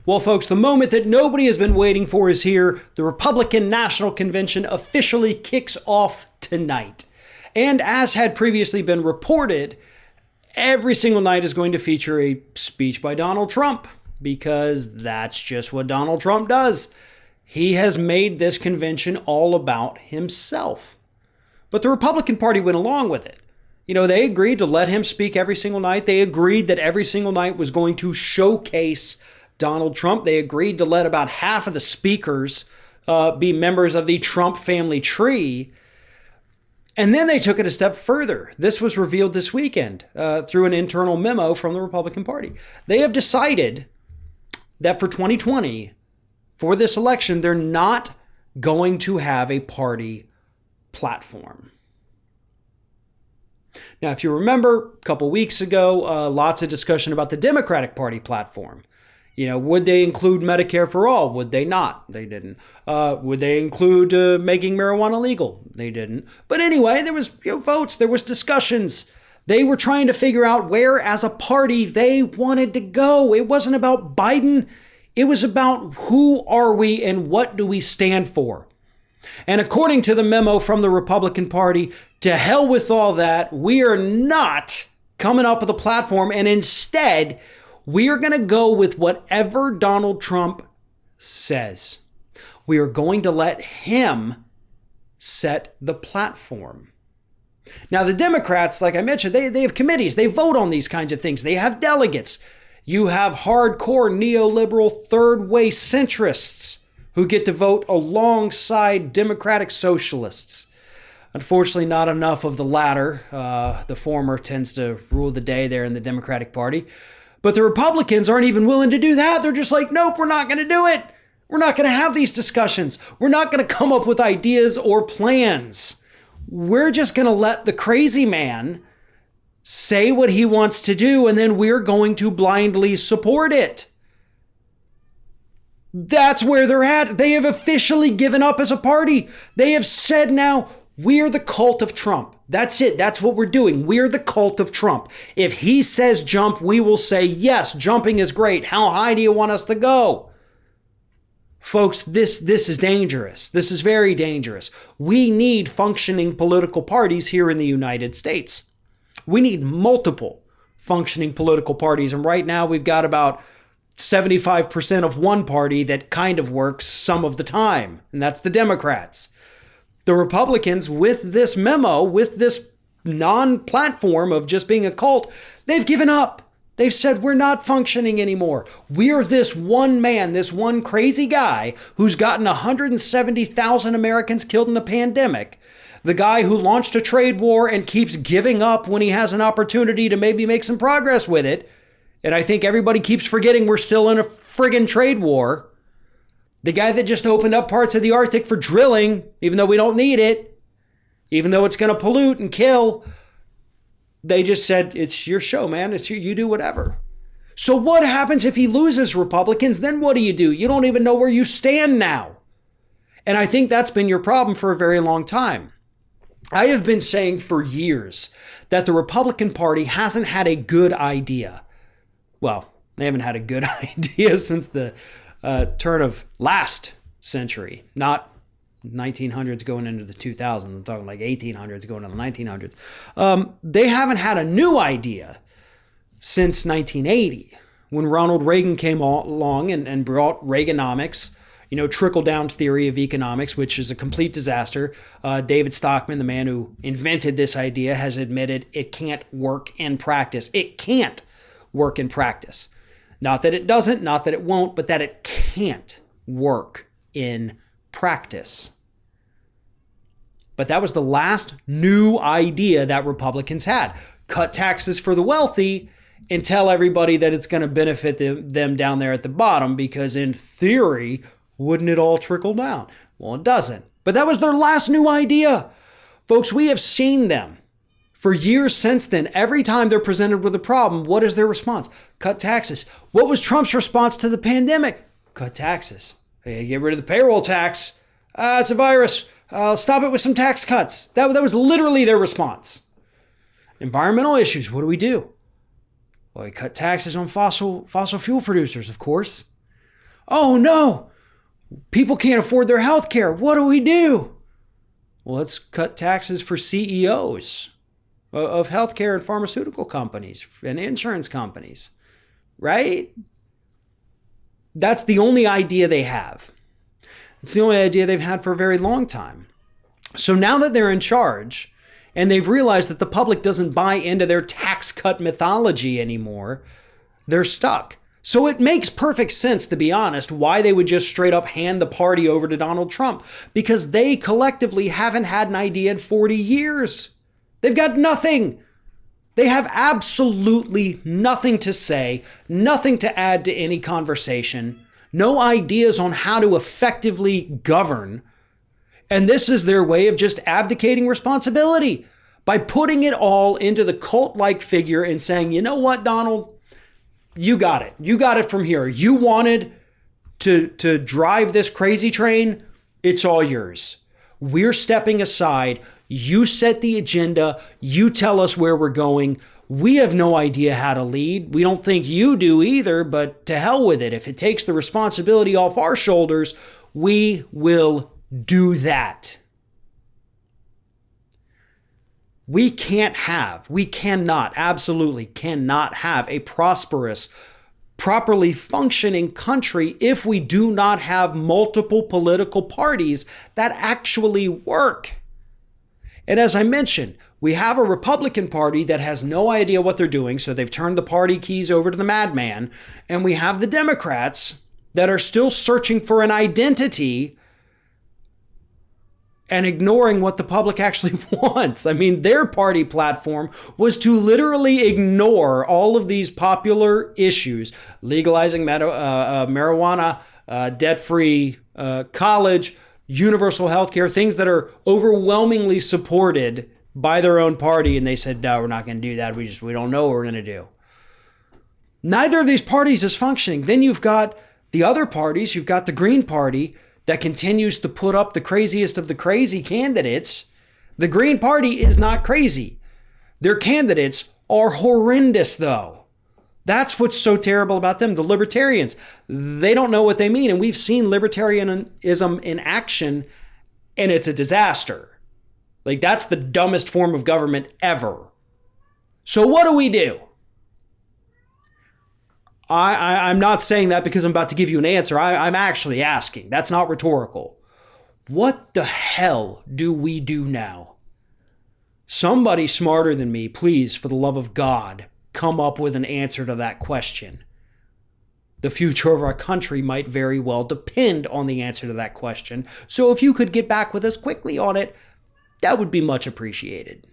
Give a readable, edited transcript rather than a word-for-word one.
Well, folks, the moment that nobody has been waiting for is here. The Republican National Convention officially kicks off tonight. And as had previously been reported, every single night is going to feature a speech by Donald Trump, because that's just what Donald Trump does. He has made this convention all about himself. But the Republican Party went along with it. They agreed to let him speak every single night. They agreed that every single night was going to showcase Donald Trump. They agreed to let about half of the speakers be members of the Trump family tree. And then they took it a step further. This was revealed this weekend through an internal memo from the Republican Party. They have decided that for 2020, for this election, they're not going to have a party platform. Now, if you remember, a couple weeks ago, lots of discussion about the Democratic Party platform. Would they include Medicare for all? Would they not? They didn't. Would they include making marijuana legal? They didn't. But anyway, there was votes. There was discussions. They were trying to figure out where, as a party, they wanted to go. It wasn't about Biden. It was about who are we and what do we stand for. And according to the memo from the Republican Party, to hell with all that. We are not coming up with a platform, and instead, we are going to go with whatever Donald Trump says. We are going to let him set the platform. Now, the Democrats, like I mentioned, they have committees. They vote on these kinds of things. They have delegates. You have hardcore neoliberal third-way centrists who get to vote alongside democratic socialists. Unfortunately, not enough of the latter. The former tends to rule the day there in the Democratic Party. But the Republicans aren't even willing to do that. They're just like, nope, we're not going to do it. We're not going to have these discussions. We're not going to come up with ideas or plans. We're just going to let the crazy man say what he wants to do, and then we're going to blindly support it. That's where they're at. They have officially given up as a party. They have said now, we're the cult of Trump. That's it. That's what we're doing. We're the cult of Trump. If he says jump, we will say, yes, jumping is great. How high do you want us to go? Folks, this is dangerous. This is very dangerous. We need functioning political parties here in the United States. We need multiple functioning political parties. And right now we've got about 75% of one party that kind of works some of the time, and that's the Democrats. The Republicans, with this memo, with this non-platform of just being a cult, they've given up. They've said, we're not functioning anymore. We're this one man, this one crazy guy who's gotten 170,000 Americans killed in a pandemic. The guy who launched a trade war and keeps giving up when he has an opportunity to maybe make some progress with it. And I think everybody keeps forgetting we're still in a friggin' trade war. The guy that just opened up parts of the Arctic for drilling, even though we don't need it, even though it's going to pollute and kill. They just said, it's your show, man. It's you do whatever. So what happens if he loses, Republicans? Then what do? You don't even know where you stand now. And I think that's been your problem for a very long time. I have been saying for years that the Republican Party hasn't had a good idea. Well, they haven't had a good idea since the turn of last century, not 1900s going into the 2000s. I'm talking like 1800s going into the 1900s. They haven't had a new idea since 1980, when Ronald Reagan came along and brought Reaganomics, trickle-down theory of economics, which is a complete disaster. David Stockman, the man who invented this idea, has admitted it can't work in practice. It can't work in practice. Not that it doesn't, not that it won't, but that it can't work in practice. But that was the last new idea that Republicans had. Cut taxes for the wealthy and tell everybody that it's going to benefit them down there at the bottom, because in theory, wouldn't it all trickle down? Well, it doesn't. But that was their last new idea. Folks, we have seen them for years since then. Every time they're presented with a problem, what is their response? Cut taxes. What was Trump's response to the pandemic? Cut taxes. Hey, get rid of the payroll tax. It's a virus. Stop it with some tax cuts. That was literally their response. Environmental issues. What do? Well, we cut taxes on fossil fuel producers, of course. Oh no, people can't afford their health care. What do we do? Well, let's cut taxes for CEOs of healthcare and pharmaceutical companies and insurance companies, right? That's the only idea they have. It's the only idea they've had for a very long time. So now that they're in charge and they've realized that the public doesn't buy into their tax cut mythology anymore, they're stuck. So it makes perfect sense, to be honest, why they would just straight up hand the party over to Donald Trump, because they collectively haven't had an idea in 40 years. They've got nothing. They have absolutely nothing to say, nothing to add to any conversation, no ideas on how to effectively govern. And this is their way of just abdicating responsibility by putting it all into the cult-like figure and saying, you know what, Donald? You got it. You got it from here. You wanted to drive this crazy train. It's all yours. We're stepping aside. You set the agenda. You tell us where we're going. We have no idea how to lead. We don't think you do either, but to hell with it. If it takes the responsibility off our shoulders, we will do that. We absolutely cannot have a prosperous, properly functioning country if we do not have multiple political parties that actually work. And as I mentioned, we have a Republican Party that has no idea what they're doing, so they've turned the party keys over to the madman. And we have the Democrats that are still searching for an identity and ignoring what the public actually wants. I mean, their party platform was to literally ignore all of these popular issues, legalizing marijuana, debt-free college, universal health care, things that are overwhelmingly supported by their own party. And they said, no, we're not going to do that. We don't know what we're going to do. Neither of these parties is functioning. Then you've got the other parties. You've got the Green Party that continues to put up the craziest of the crazy candidates. The Green Party is not crazy. Their candidates are horrendous, though. That's what's so terrible about them. The libertarians, they don't know what they mean. And we've seen libertarianism in action, and it's a disaster. Like, that's the dumbest form of government ever. So what do? I'm not saying that because I'm about to give you an answer. I'm actually asking. That's not rhetorical. What the hell do we do now? Somebody smarter than me, please, for the love of God, come up with an answer to that question. The future of our country might very well depend on the answer to that question. So if you could get back with us quickly on it, that would be much appreciated.